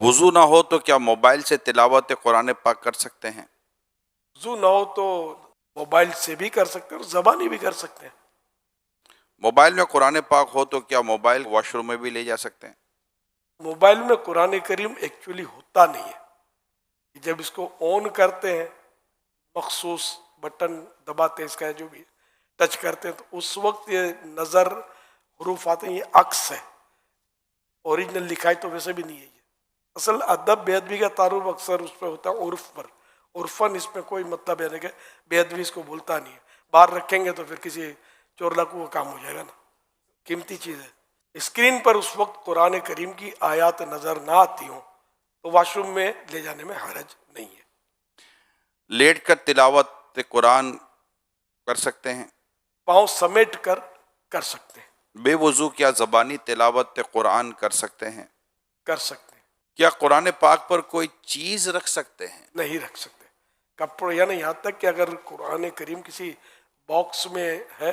وضو نہ ہو تو کیا موبائل سے تلاوت قرآن پاک کر سکتے ہیں؟ وضو نہ ہو تو موبائل سے بھی کر سکتے ہیں اور زبانی بھی کر سکتے ہیں۔ موبائل میں قرآن پاک ہو تو کیا موبائل واش روم میں بھی لے جا سکتے ہیں؟ موبائل میں قرآن کریم ایکچولی ہوتا نہیں ہے، جب اس کو آن کرتے ہیں مخصوص بٹن دباتے ہیں، اس کا جو بھی ٹچ کرتے ہیں تو اس وقت یہ نظر حروف آتے ہیں، یہ عکس ہے، اوریجنل لکھائی تو ویسے بھی نہیں ہے۔ یہ اصل ادب بے ادبی کا تعارف اکثر اس پہ ہوتا ہے عرف پر، عرفاً اس میں کوئی مطلب ہے نہیں کہ بے ادبی اس کو بولتا نہیں ہے، باہر رکھیں گے تو پھر کسی چور لاکو کا کام ہو جائے گا نا، قیمتی چیز ہے۔ اسکرین پر اس وقت قرآن کریم کی آیات نظر نہ آتی ہوں تو واش روم میں لے جانے میں حرج نہیں ہے۔ لیٹ کر تلاوت قرآن کر سکتے ہیں؟ پاؤں سمیٹ کر کر سکتے ہیں۔ بے وضو کیا زبانی تلاوت قرآن کر سکتے ہیں؟ کر سکتے ہیں۔ کیا قرآن پاک پر کوئی چیز رکھ سکتے ہیں؟ نہیں رکھ سکتے، کپڑے، یعنی یہاں تک کہ اگر قرآن کریم کسی باکس میں ہے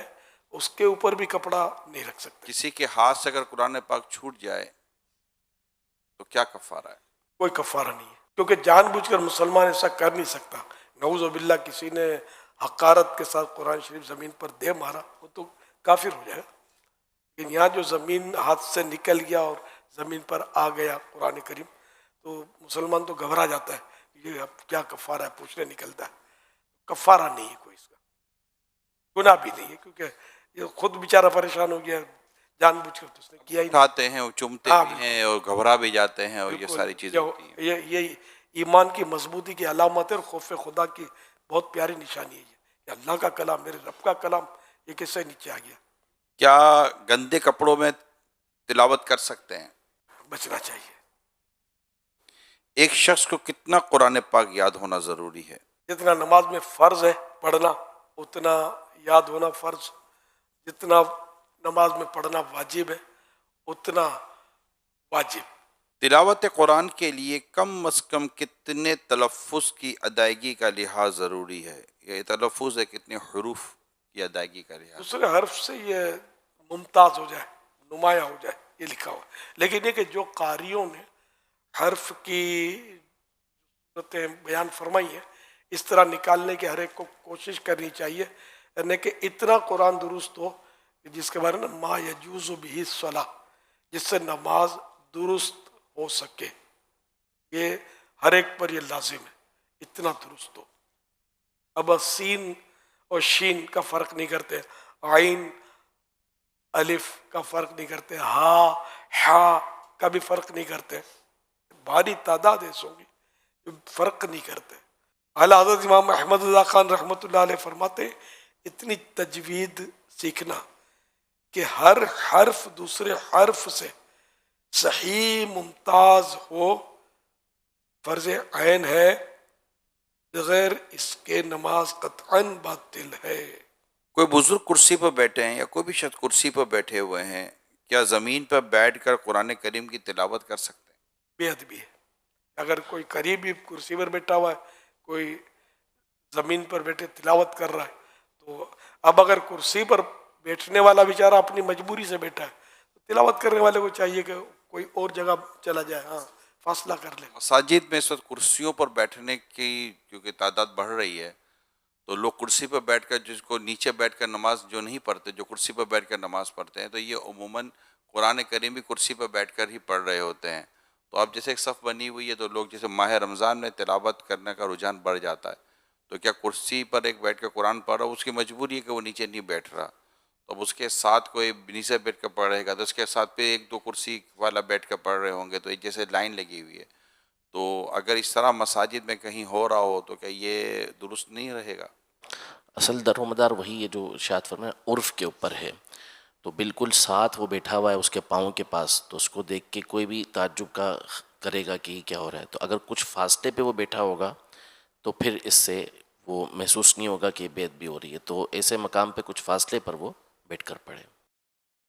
اس کے اوپر بھی کپڑا نہیں رکھ سکتے۔ کسی کے ہاتھ سے اگر قرآن پاک چھوٹ جائے تو کیا کفارہ ہے؟ کوئی کفارہ نہیں ہے، کیونکہ جان بوجھ کر مسلمان ایسا کر نہیں سکتا۔ نعوذ باللہ کسی نے حقارت کے ساتھ قرآن شریف زمین پر دے مارا وہ تو کافر ہو جائے گا، لیکن یہاں جو زمین ہاتھ سے نکل گیا اور زمین پر آ گیا قرآن کریم تو مسلمان تو گھبرا جاتا ہے، یہ اب کیا کفارہ ہے پوچھنے نکلتا ہے۔ کفارہ نہیں ہے کوئی، اس کا گناہ بھی نہیں ہے، کیونکہ یہ خود بیچارہ پریشان ہو گیا، جان بوجھ کر تو اس نے کیا ہی نہیں۔ کھاتے ہیں اور چومتے ہاں بھی ہیں اور گھبرا بھی جاتے ہیں اور یہ بالکل، ساری چیزیں ہوتی ہیں۔ یہ ایمان کی مضبوطی کی علامت ہے اور خوف خدا کی بہت پیاری نشانی ہے کہ اللہ کا کلام، میرے رب کا کلام، یہ کس سے نیچے آ گیا۔ کیا گندے کپڑوں میں تلاوت کر سکتے ہیں؟ بچنا چاہیے۔ ایک شخص کو کتنا قرآن پاک یاد ہونا ضروری ہے؟ جتنا نماز میں فرض ہے پڑھنا اتنا یاد ہونا فرض، جتنا نماز میں پڑھنا واجب ہے اتنا واجب۔ تلاوت قرآن کے لیے کم از کم کتنے تلفظ کی ادائیگی کا لحاظ ضروری ہے؟ یہ تلفظ ہے کتنے حروف کی ادائیگی کا لحاظ؟ دوسرے حرف سے یہ ممتاز ہو جائے، نمایاں ہو جائے، یہ لکھا ہوا ہے۔ لیکن یہ کہ جو قاریوں نے حرف کی صورتیں بیان فرمائی ہیں اس طرح نکالنے کی ہر ایک کو کوشش کرنی چاہیے، یعنی کہ اتنا قرآن درست ہو کہ جس کے بارے میں ما یجوز بہ الصلاۃ، جس سے نماز درست ہو سکے، یہ ہر ایک پر یہ لازم ہے، اتنا درست ہو۔ اب سین اور شین کا فرق نہیں کرتے، عین الف کا فرق نہیں کرتے، ہا کا بھی فرق نہیں کرتے، بھاری تعداد ایسوں کی جو فرق نہیں کرتے۔ اعلیٰ حضرت امام احمد اللہ خان رحمۃ اللہ علیہ فرماتے ہیں اتنی تجوید سیکھنا کہ ہر حرف دوسرے حرف سے صحیح ممتاز ہو فرض عین ہے، بغیر اس کے نماز قطعاً باطل ہے۔ کوئی بزرگ کرسی پر بیٹھے ہیں یا کوئی بھی شخص کرسی پر بیٹھے ہوئے ہیں، کیا زمین پر بیٹھ کر قرآن کریم کی تلاوت کر سکتے ہیں؟ بے ادبی ہے۔ اگر کوئی قریبی کرسی پر بیٹھا ہوا ہے، کوئی زمین پر بیٹھے تلاوت کر رہا ہے، تو اب اگر کرسی پر بیٹھنے والا بیچارہ اپنی مجبوری سے بیٹھا ہے تو تلاوت کرنے والے کو چاہیے کہ کوئی اور جگہ چلا جائے، ہاں فاصلہ کر لے۔ مساجد میں اس وقت کرسیوں پر بیٹھنے کی کیونکہ تعداد بڑھ رہی ہے تو لوگ کرسی پر بیٹھ کر، جس کو نیچے بیٹھ کر نماز جو نہیں پڑھتے، جو کرسی پر بیٹھ کر نماز پڑھتے ہیں، تو یہ عموماً قرآن کریم بھی کرسی پر بیٹھ کر ہی پڑھ رہے ہوتے ہیں۔ تو اب جیسے ایک صف بنی ہوئی ہے تو لوگ جیسے ماہ رمضان میں تلاوت کرنے کا رجحان بڑھ جاتا ہے، تو کیا کرسی پر ایک بیٹھ کر قرآن پڑھ رہا ہو، اس کی مجبوری ہے کہ وہ نیچے نہیں بیٹھ رہا، تو اب اس کے ساتھ کوئی نیچے بیٹھ کر پڑھ رہے گا تو اس کے ساتھ پہ ایک دو کرسی والا بیٹھ کر پڑھ رہے ہوں گے، تو ایک جیسے لائن لگی ہوئی ہے، تو اگر اس طرح مساجد میں کہیں ہو رہا ہو تو کیا یہ درست نہیں رہے گا؟ اصل در و مدار وہی ہے جو ارشاد فرمایا عرف کے اوپر ہے، تو بالکل ساتھ وہ بیٹھا ہوا ہے اس کے پاؤں کے پاس، تو اس کو دیکھ کے کوئی بھی تعجب کا کرے گا کہ یہ کیا ہو رہا ہے، تو اگر کچھ فاصلے پہ وہ بیٹھا ہوگا تو پھر اس سے وہ محسوس نہیں ہوگا کہ بے ادبی ہو رہی ہے، تو ایسے مقام پہ کچھ فاصلے پر وہ بیٹھ کر پڑھے۔